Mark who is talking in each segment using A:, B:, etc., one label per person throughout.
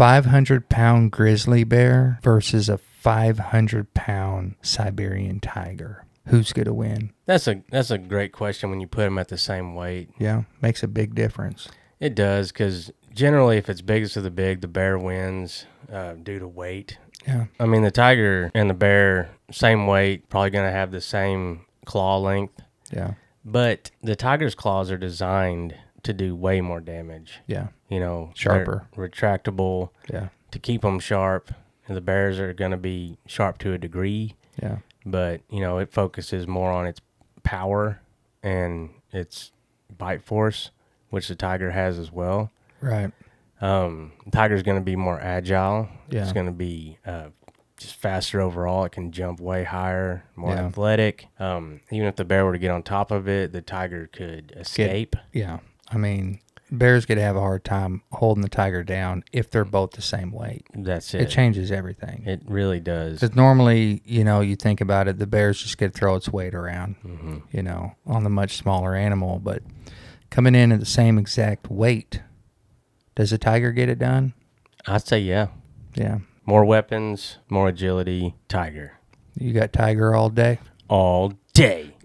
A: 500-pound grizzly bear versus a 500-pound Siberian tiger. Who's going to win?
B: That's a great question when you put them at the same weight.
A: Yeah, makes a big difference.
B: It does, because generally if it's biggest of the big, the bear wins due to weight.
A: Yeah.
B: I mean, the tiger and the bear, same weight, probably going to have the same claw length.
A: Yeah.
B: But the tiger's claws are designed to do way more damage.
A: Yeah.
B: You know,
A: Sharper.
B: Retractable.
A: Yeah.
B: To keep them sharp. And the bears are going to be sharp to a degree.
A: Yeah.
B: But, you know, it focuses more on its power and its bite force, which the tiger has as well.
A: Right.
B: The tiger's going to be more agile.
A: Yeah.
B: It's going to be just faster overall. It can jump way higher, more
A: Yeah.
B: athletic. Even if the bear were to get on top of it, the tiger could escape.
A: Yeah. I mean, bears could have a hard time holding the tiger down if they're both the same weight.
B: That's it.
A: It changes everything.
B: It really does.
A: Because normally, you know, you think about it, the bear's just going to throw its weight around, you know, on the much smaller animal. But coming in at the same exact weight, does the tiger get it done?
B: I'd say yeah.
A: Yeah.
B: More weapons, more agility, tiger.
A: You got tiger all day?
B: All day.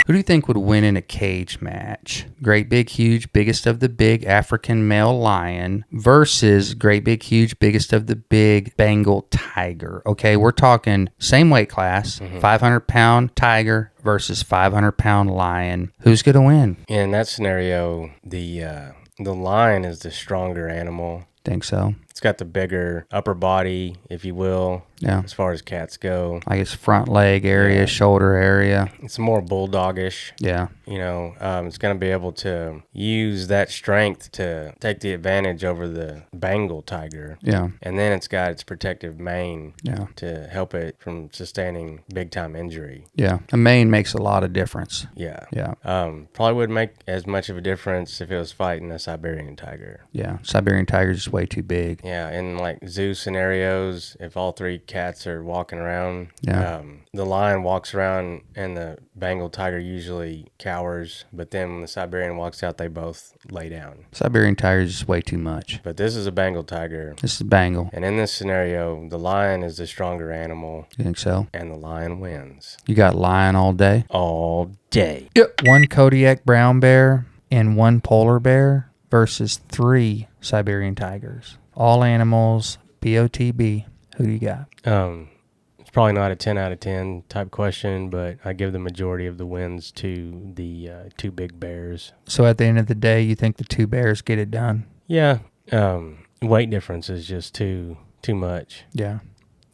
A: Who do you think would win in a cage match? Great Big Huge, biggest of the big African male lion versus Great Big Huge, biggest of the big Bengal tiger. Okay, we're talking same weight class, 500-pound tiger versus 500-pound lion. Who's going to win?
B: In that scenario, the lion is the stronger animal.
A: Think so.
B: It's got the bigger upper body, if you will,
A: Yeah.
B: as far as cats go.
A: I guess front leg area,
B: Yeah.
A: shoulder area.
B: It's more bulldogish.
A: Yeah.
B: You know, it's going to be able to use that strength to take the advantage over the Bengal tiger.
A: Yeah.
B: And then it's got its protective mane
A: Yeah.
B: to help it from sustaining big-time injury.
A: Yeah. A mane makes a lot of difference.
B: Yeah.
A: Yeah.
B: Probably wouldn't make as much of a difference if it was fighting a Siberian tiger.
A: Yeah. Siberian tiger's just way too big.
B: Yeah, in like zoo scenarios, if all three cats are walking around,
A: Yeah.
B: the lion walks around and the Bengal tiger usually cowers, but then when the Siberian walks out, they both lay down.
A: Siberian tiger's just way too much.
B: But this is a Bengal tiger.
A: This is Bengal.
B: And in this scenario, the lion is the stronger animal,
A: You think so?
B: and the lion wins.
A: You got lion all day?
B: All day.
A: Yep. One Kodiak brown bear and one polar bear versus 3 Siberian tigers. All animals, BOTB. Who do you got?
B: It's probably not a 10 out of 10 type question, but I give the majority of the wins to the 2 big bears.
A: So at the end of the day, you think the 2 bears get it done?
B: Yeah, weight difference is just too much.
A: Yeah.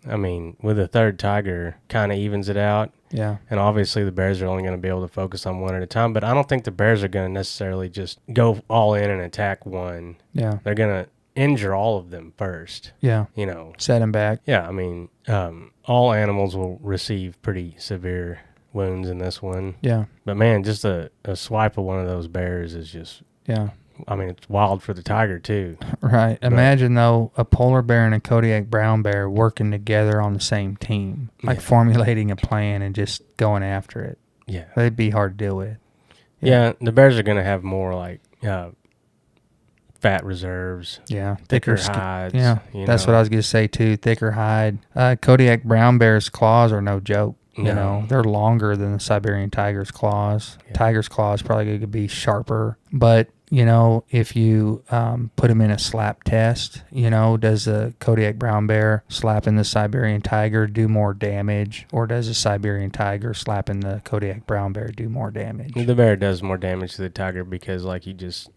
B: I mean, with a third tiger, kind of evens it out.
A: Yeah.
B: And obviously the bears are only going to be able to focus on one at a time, but I don't think the bears are going to necessarily just go all in and attack one.
A: Yeah.
B: They're going to injure all of them first.
A: Yeah.
B: You know.
A: Set him back.
B: Yeah, I mean, all animals will receive pretty severe wounds in this one.
A: Yeah.
B: But man, just a swipe of one of those bears is just,
A: Yeah.
B: I mean, it's wild for the tiger too.
A: Right. Imagine, though, a polar bear and a Kodiak brown bear working together on the same team, like formulating a plan and just going after it.
B: Yeah.
A: That'd be hard to deal with.
B: Yeah, the bears are going to have more like fat reserves.
A: Yeah.
B: Thicker
A: skin.
B: hides.
A: Yeah. That's what I was going to say, too. Thicker hide. Kodiak brown bear's claws are no joke. You
B: No.
A: know, they're longer than the Siberian tiger's claws.
B: Yeah.
A: Tiger's claws probably going to be sharper. But, you know, if you put them in a slap test, you know, does the Kodiak brown bear slapping the Siberian tiger do more damage? Or does the Siberian tiger slapping the Kodiak brown bear do more damage?
B: The bear does more damage to the tiger because, like you just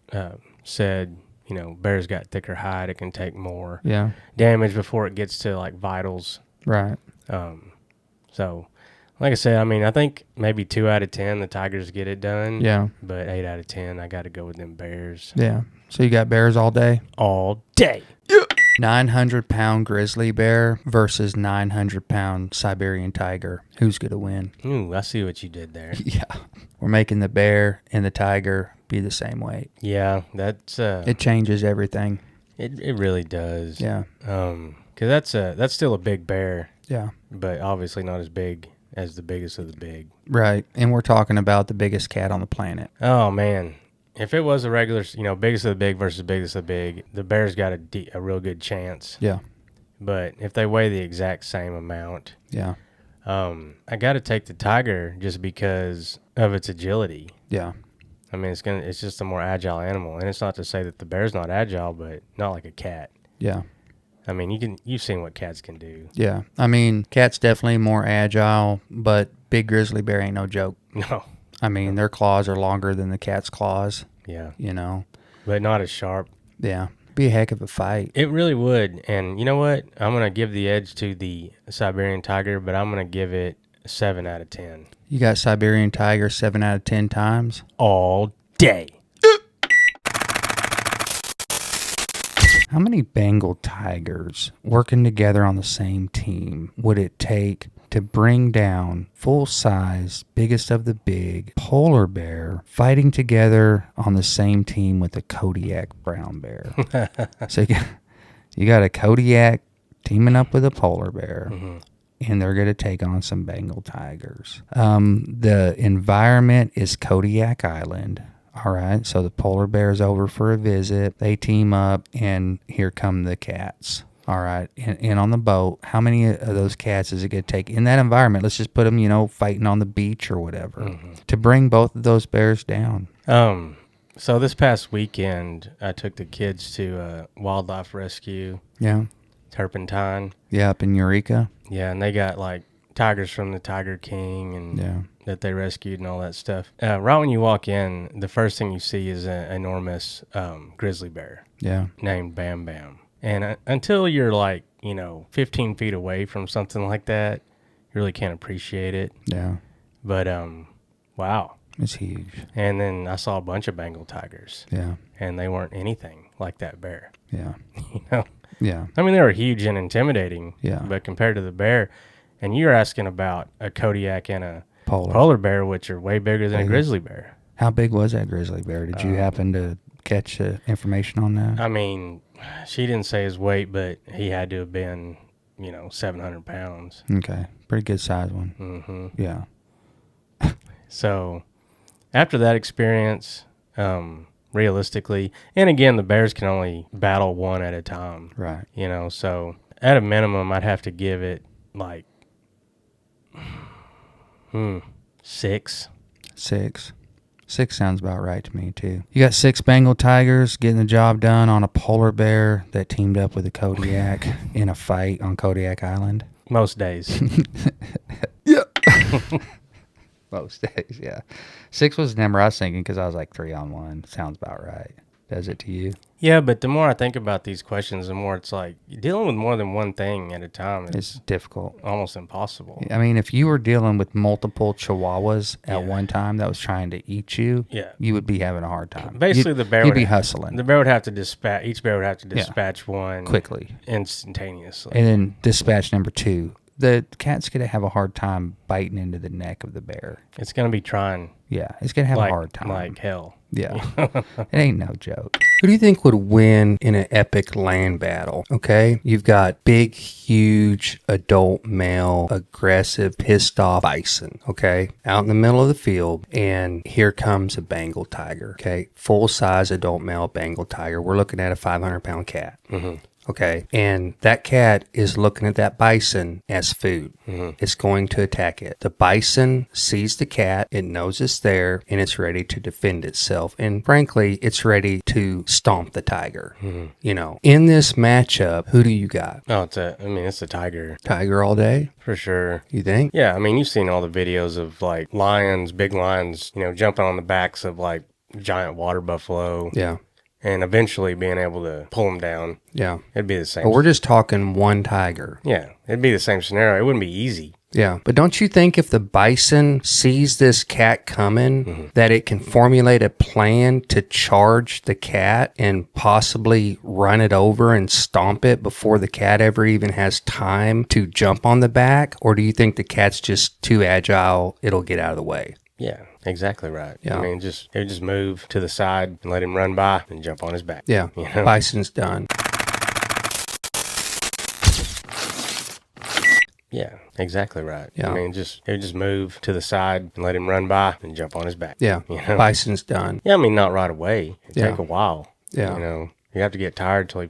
B: said, you know, bear's got thicker hide. It can take more
A: Yeah.
B: damage before it gets to like vitals.
A: Right.
B: So, like I said, I mean, I think maybe 2 out of 10 the Tigers get it done.
A: Yeah.
B: But 8 out of 10, I got to go with them Bears.
A: Yeah. So you got bears all day?
B: All day.
A: 900-pound grizzly bear versus 900-pound Siberian tiger. Who's going to win?
B: Ooh, I see what you did there.
A: Yeah. We're making the bear and the tiger be the same weight.
B: Yeah, that's
A: It changes everything.
B: it really does.
A: Yeah.
B: Because that's still a big bear,
A: Yeah.
B: but obviously not as big as the biggest of the big.
A: Right. And we're talking about the biggest cat on the planet.
B: Oh man, if it was a regular, biggest of the big versus biggest of the big, the bear's got a real good chance.
A: Yeah.
B: But if they weigh the exact same amount,
A: Yeah.
B: I got to take the tiger just because of its agility.
A: Yeah.
B: I mean, it's just a more agile animal, and it's not to say that the bear's not agile, but not like a cat.
A: Yeah.
B: I mean, you've seen what cats can do.
A: Yeah. I mean, cat's definitely more agile, but big grizzly bear ain't no joke.
B: No.
A: I mean, their claws are longer than the cat's claws.
B: Yeah. But not as sharp.
A: Yeah. Be a heck of a fight.
B: It really would. And you know what? I'm going to give the edge to the Siberian tiger, but I'm going to give it 7 out of 10.
A: You got Siberian tiger 7 out of 10 times?
B: All day.
A: How many Bengal tigers working together on the same team would it take to bring down full-size, biggest of the big polar bear fighting together on the same team with a Kodiak brown bear? So you got a Kodiak teaming up with a polar bear, and they're going to take on some Bengal tigers. The environment is Kodiak Island. All right, so the polar bear's over for a visit. They team up, and here come the cats. All right, and on the boat, how many of those cats is it going to take in that environment? Let's just put them, fighting on the beach or whatever, to bring both of those bears down.
B: So this past weekend, I took the kids to wildlife rescue.
A: Yeah.
B: Turpentine.
A: Yeah, up in Eureka.
B: Yeah, and they got like tigers from the Tiger King and that they rescued and all that stuff. Right when you walk in, the first thing you see is an enormous grizzly bear.
A: Yeah.
B: Named Bam Bam. And until you're like, 15 feet away from something like that, you really can't appreciate it.
A: Yeah.
B: But, wow.
A: It's huge.
B: And then I saw a bunch of Bengal tigers.
A: Yeah.
B: And they weren't anything like that bear.
A: Yeah.
B: Yeah. I mean, they were huge and intimidating.
A: Yeah.
B: But compared to the bear, and you're asking about a Kodiak and a
A: Polar
B: bear, which are way bigger than a grizzly bear.
A: How big was that grizzly bear? Did you happen to catch information on that?
B: I mean, she didn't say his weight, but he had to have been, 700 pounds.
A: Okay. Pretty good size one.
B: Mm-hmm.
A: Yeah.
B: So after that experience, realistically, and again, the bears can only battle one at a time.
A: Right.
B: So at a minimum, I'd have to give it like 6.
A: 6. 6 sounds about right to me, too. You got 6 Bengal tigers getting the job done on a polar bear that teamed up with a Kodiak in a fight on Kodiak Island.
B: Most days.
A: Yeah. Most days, yeah. 6 was the number I was thinking because I was like 3-on-1. Sounds about right. Does it to you?
B: Yeah, but the more I think about these questions, the more it's like dealing with more than one thing at a time
A: It's difficult.
B: almost impossible.
A: I mean, if you were dealing with multiple chihuahuas at one time that was trying to eat you, you would be having a hard time.
B: Basically, the bear
A: you'd
B: would
A: be hustling.
B: The bear would have to dispatch. Each bear would have to dispatch one
A: quickly,
B: instantaneously,
A: and then dispatch number 2. The cat's going to have a hard time biting into the neck of the bear.
B: It's going to be trying.
A: Yeah, it's going to have a hard time.
B: Like hell.
A: Yeah. It ain't no joke. Who do you think would win in an epic land battle? Okay. You've got big, huge, adult male, aggressive, pissed off bison. Okay. Out in the middle of the field. And here comes a Bengal tiger. Okay. Full size adult male Bengal tiger. We're looking at a 500-pound cat.
B: Mm-hmm.
A: Okay. And that cat is looking at that bison as food.
B: Mm-hmm.
A: It's going to attack it. The bison sees the cat. It knows it's there and it's ready to defend itself. And frankly, it's ready to stomp the tiger.
B: Mm-hmm.
A: In this matchup, who do you got?
B: Oh, it's a tiger.
A: Tiger all day?
B: For sure.
A: You think?
B: Yeah. I mean, you've seen all the videos of like lions, big lions, jumping on the backs of like giant water buffalo.
A: Yeah.
B: And eventually being able to pull them down.
A: Yeah.
B: It'd be the same.
A: But we're just talking one tiger.
B: Yeah. It'd be the same scenario. It wouldn't be easy.
A: Yeah. But don't you think if the bison sees this cat coming, that it can formulate a plan to charge the cat and possibly run it over and stomp it before the cat ever even has time to jump on the back? Or do you think the cat's just too agile, it'll get out of the way?
B: Yeah, exactly right.
A: Yeah.
B: I mean, it would just move to the side and let him run by and jump on his back.
A: Yeah, Bison's done.
B: Yeah, exactly right.
A: Yeah.
B: I mean, he would just move to the side and let him run by and jump on his back.
A: Yeah.
B: You know?
A: Bison's done.
B: Yeah, I mean, not right away. It'd
A: Yeah.
B: take a while.
A: Yeah.
B: You know, you have to get tired till he,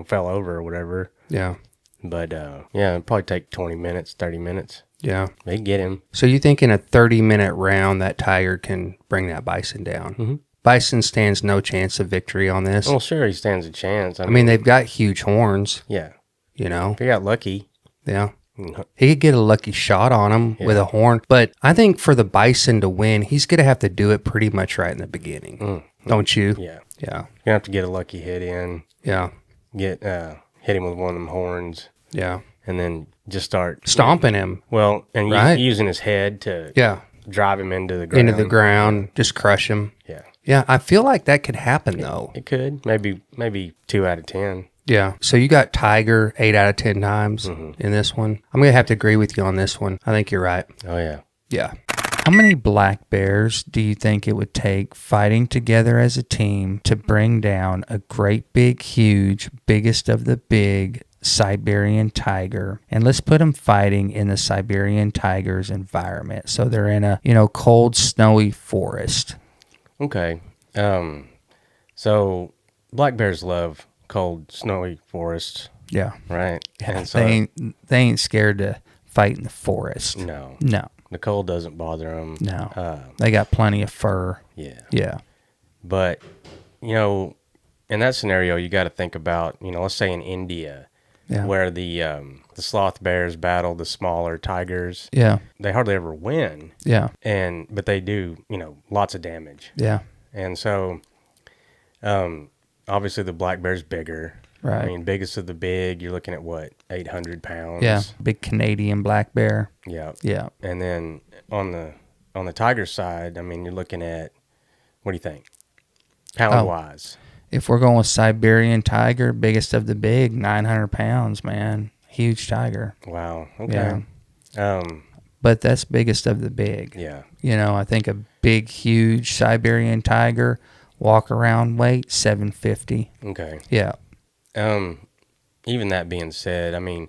B: fell over or whatever.
A: Yeah.
B: But, yeah, it'd probably take 20 minutes, 30 minutes.
A: Yeah.
B: They'd get him.
A: So you think in a 30-minute round that tiger can bring that bison down?
B: Mm-hmm.
A: Bison stands no chance of victory on this.
B: Well, sure, he stands a chance.
A: I mean, they've got huge horns.
B: Yeah.
A: You know?
B: If he got lucky.
A: Yeah. He could get a lucky shot on him with a horn. But I think for the bison to win, he's going to have to do it pretty much right in the beginning. Don't you?
B: Yeah.
A: Yeah.
B: You're going to have to get a lucky hit in.
A: Yeah.
B: Hit him with one of them horns.
A: Yeah.
B: And then just start
A: stomping him.
B: Well, and using his head to drive him into the ground.
A: Into the ground, just crush him.
B: Yeah.
A: Yeah, I feel like that could happen, though.
B: It could. Maybe 2 out of 10.
A: Yeah. So you got Tiger 8 out of 10 times in this one. I'm going to have to agree with you on this one. I think you're right.
B: Oh, yeah.
A: Yeah. How many black bears do you think it would take fighting together as a team to bring down a great big, huge, biggest of the big Siberian tiger? And let's put them fighting in the Siberian tiger's environment. So they're in a, cold, snowy forest.
B: Okay. So black bears love cold, snowy forests.
A: Yeah.
B: Right?
A: Yeah.
B: And so
A: they ain't scared to fight in the forest.
B: No. The cold doesn't bother them.
A: No. They got plenty of fur.
B: Yeah.
A: Yeah.
B: But, in that scenario, you got to think about, let's say in India, where the sloth bears battle the smaller tigers.
A: Yeah.
B: They hardly ever win.
A: Yeah.
B: But they do, lots of damage.
A: Yeah.
B: And so, obviously the black bear's bigger.
A: Right.
B: I mean, biggest of the big, you're looking at what, 800 pounds?
A: Yeah. Big Canadian black bear.
B: Yeah.
A: Yeah.
B: And then on the tiger side, I mean, you're looking at, what do you think? Pound-wise.
A: If we're going with Siberian tiger, biggest of the big, 900 pounds, man. Huge tiger.
B: Wow. Okay.
A: Yeah. But that's biggest of the big.
B: Yeah.
A: I think a big, huge Siberian tiger, walk around weight, 750.
B: Okay.
A: Yeah.
B: Even that being said, I mean,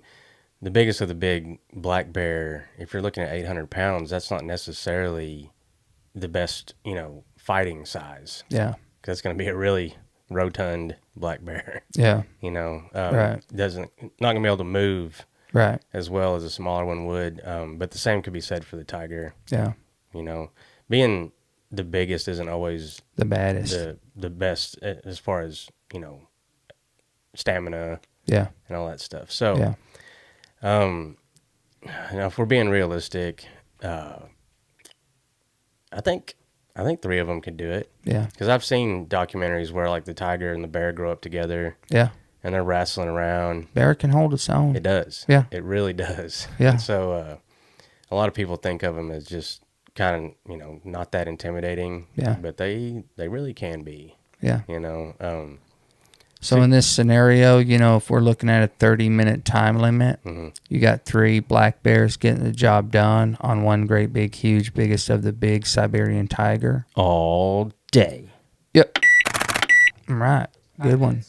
B: the biggest of the big black bear, if you're looking at 800 pounds, that's not necessarily the best, fighting size.
A: Yeah.
B: Because it's going to be a really rotund black bear.
A: Yeah.
B: Right. Not going to be able to move
A: right
B: as well as a smaller one would. But the same could be said for the tiger.
A: Yeah.
B: Being the biggest isn't always
A: the baddest,
B: the best as far as, stamina.
A: Yeah.
B: And all that stuff. So,
A: yeah.
B: If we're being realistic, I think 3 of them could do it.
A: Yeah.
B: Because I've seen documentaries where like the tiger and the bear grow up together.
A: Yeah.
B: And they're wrestling around.
A: Bear can hold its own.
B: It does.
A: Yeah.
B: It really does.
A: Yeah.
B: And so a lot of people think of them as just kind of, not that intimidating.
A: Yeah.
B: But they really can be.
A: Yeah.
B: So
A: in this scenario, if we're looking at a 30-minute time limit, you got 3 black bears getting the job done on one great big huge biggest of the big Siberian tiger
B: all day.
A: Yep. Right. Good one.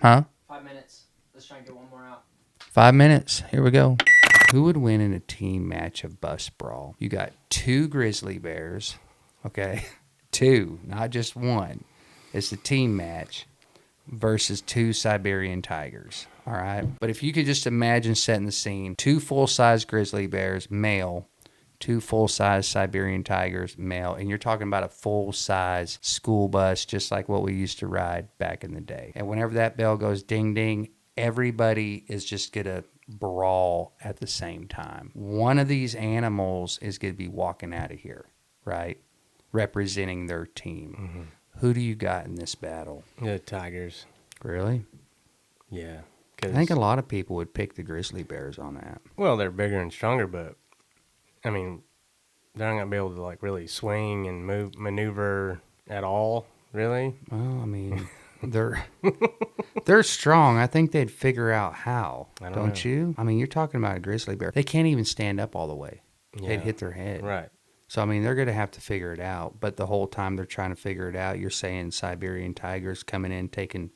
A: Huh?
C: 5 minutes. Let's try and get one more out.
A: 5 minutes. Here we go. Who would win in a team match of bus brawl? You got 2 grizzly bears. Okay. 2, not just one. It's a team match versus 2 Siberian tigers. All right. But if you could just imagine setting the scene, 2 full-size grizzly bears, male, 2 full-size Siberian tigers, male, and you're talking about a full-size school bus, just like what we used to ride back in the day. And whenever that bell goes ding, ding, everybody is just going to brawl at the same time. One of these animals is going to be walking out of here, right? Representing their team. Who do you got in this battle?
B: The tigers.
A: Really?
B: Yeah.
A: I think a lot of people would pick the grizzly bears on that.
B: Well, they're bigger and stronger, but I mean, they're not going to be able to like really swing and maneuver at all, really.
A: Well, I mean, they're strong. I think they'd figure out how, don't you? I mean, you're talking about a grizzly bear. They can't even stand up all the way. Yeah. They'd hit their head.
B: Right.
A: So, I mean, they're going to have to figure it out. But the whole time they're trying to figure it out, you're saying Siberian tigers coming in, taking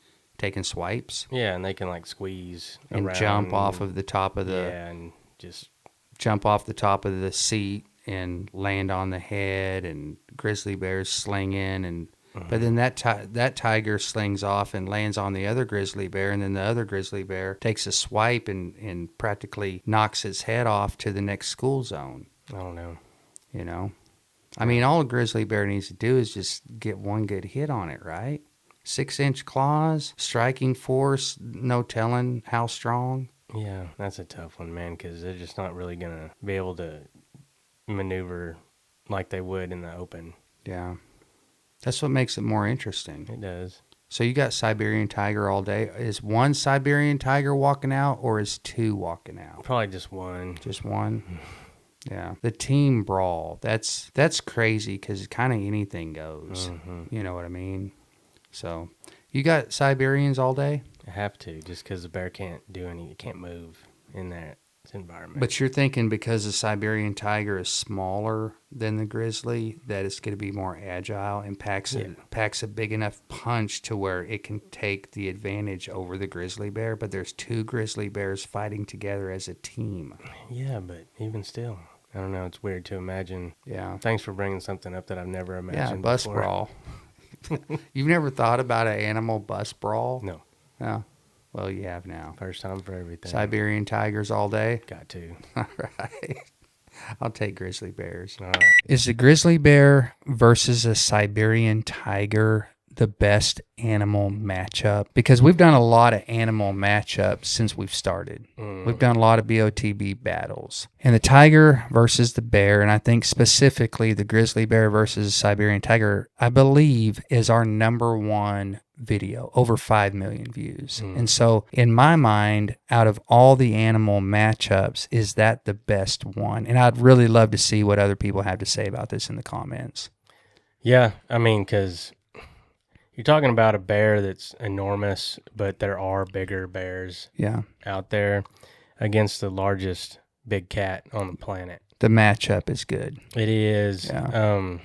A: swipes.
B: Yeah, and they can like squeeze
A: and
B: around
A: jump off of the top of the...
B: Yeah, and just
A: jump off the top of the seat and land on the head, and grizzly bears slinging, and but then that tiger slings off and lands on the other grizzly bear, and then the other grizzly bear takes a swipe and practically knocks its head off to the next school zone.
B: I don't know.
A: You know, I mean, all a grizzly bear needs to do is just get one good hit on it, right? 6-inch claws, striking force, no telling how strong.
B: Yeah, that's a tough one, man, because they're just not really going to be able to maneuver like they would in the open.
A: Yeah. That's what makes it more interesting.
B: It does.
A: So you got Siberian tiger all day. Is one Siberian tiger walking out, or is two walking out?
B: Probably just one.
A: Just one? Yeah. The team brawl. That's crazy because kind of anything goes. You know what I mean? So you got Siberians all day?
B: I have to, just because the bear can't move in that environment.
A: But you're thinking because the Siberian tiger is smaller than the grizzly, that it's going to be more agile and packs a big enough punch to where it can take the advantage over the grizzly bear. But there's two grizzly bears fighting together as a team.
B: Yeah, but even still, I don't know. It's weird to imagine.
A: Yeah.
B: Thanks for bringing something up that I've never imagined
A: bus
B: before.
A: brawl. You've never thought about an animal bus brawl?
B: No.
A: No. Well, you have now.
B: First time for everything.
A: Siberian tigers all day?
B: Got to.
A: All right. I'll take grizzly bears.
B: All right.
A: Is the grizzly bear versus a Siberian tiger the best animal matchup? Because we've done a lot of animal matchups since we've started. We've done a lot of BOTB battles. And the tiger versus the bear, and I think specifically the grizzly bear versus the Siberian tiger, I believe is our number one video, over 5 million views. And so in my mind, out of all the animal matchups, is that the best one? And I'd really love to see what other people have to say about this in the comments.
B: Yeah, I mean, because you're talking about a bear that's enormous, but there are bigger bears out there against the largest big cat on the planet.
A: The matchup is good.
B: It is.
A: Yeah.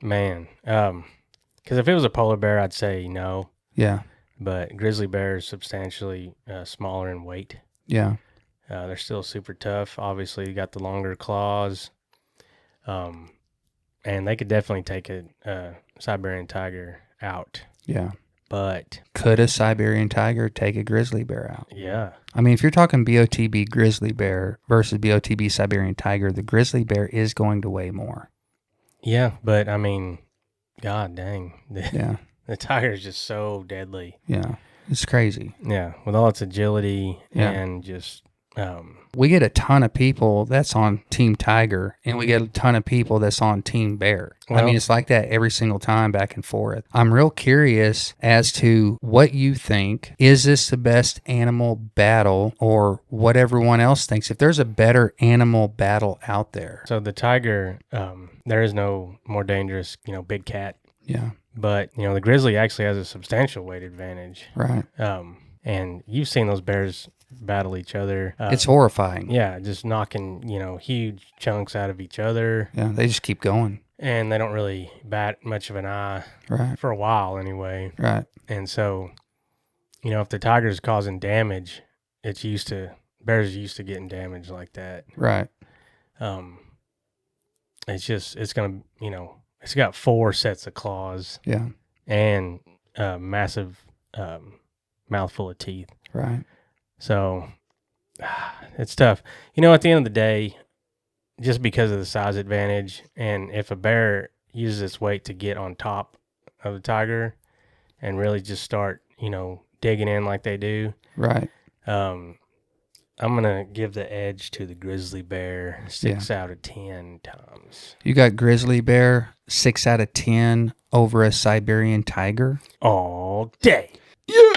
B: Man. Because if it was a polar bear, I'd say no.
A: Yeah.
B: But grizzly bear is substantially smaller in weight.
A: Yeah.
B: They're still super tough. Obviously, you got the longer claws. And they could definitely take a Siberian tiger out.
A: Yeah.
B: But
A: could a Siberian tiger take a grizzly bear out?
B: Yeah.
A: I mean, if you're talking BOTB grizzly bear versus BOTB Siberian tiger, the grizzly bear is going to weigh more.
B: Yeah, but I mean, God dang. The tiger is just so deadly.
A: Yeah. It's crazy.
B: Yeah, with all its agility and just...
A: we get a ton of people that's on Team Tiger, and we get a ton of people that's on Team Bear.
B: Well,
A: I mean, it's like that every single time, back and forth. I'm real curious as to what you think. Is this the best animal battle, or what everyone else thinks? If there's a better animal battle out there.
B: So the tiger, there is no more dangerous, big cat.
A: Yeah.
B: But, the grizzly actually has a substantial weight advantage.
A: Right.
B: And you've seen those bears battle each other.
A: It's horrifying.
B: Yeah, just knocking, huge chunks out of each other.
A: Yeah, they just keep going.
B: And they don't really bat much of an eye.
A: Right.
B: For a while, anyway.
A: Right.
B: And so, if the tiger's causing damage, bears are used to getting damage like that.
A: Right.
B: It's going to, it's got 4 sets of claws.
A: Yeah.
B: And a massive mouthful of teeth.
A: Right.
B: So it's tough. At the end of the day, just because of the size advantage, and if a bear uses its weight to get on top of the tiger and really just start, digging in like they do.
A: Right.
B: I'm going to give the edge to the grizzly bear 6 out of 10 times.
A: You got grizzly bear 6 out of 10 over a Siberian tiger?
B: All day.
A: Yeah.